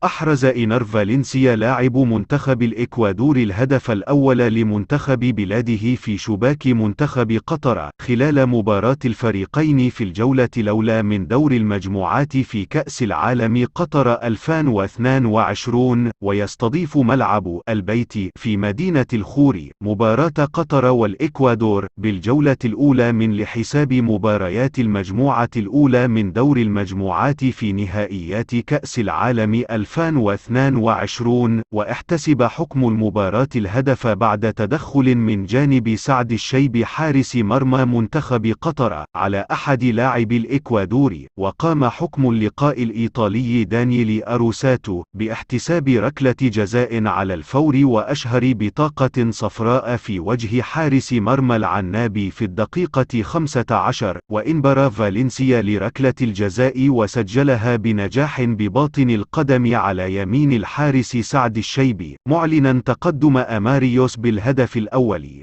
أحرز إينر فالنسيا لاعب منتخب الإكوادور الهدف الأول لمنتخب بلاده في شباك منتخب قطر خلال مباراة الفريقين في الجولة الأولى من دور المجموعات في كأس العالم قطر 2022، ويستضيف ملعب البيت في مدينة الخور مباراة قطر والإكوادور بالجولة الأولى من لحساب مباريات المجموعة الأولى من دور المجموعات في نهائيات كأس العالم 2022. واحتسب حكم المباراة الهدف بعد تدخل من جانب سعد الشيبي حارس مرمى منتخب قطر على أحد لاعبي الإكوادور، وقام حكم اللقاء الإيطالي دانييل أروساتو باحتساب ركلة جزاء على الفور وأشهر بطاقة صفراء في وجه حارس مرمى العناب في الدقيقة 15، وانبر فالنسيا لركلة الجزاء وسجلها بنجاح بباطن القدم على يمين الحارس سعد الشيبي، معلنا تقدم أماريوس بالهدف الأول.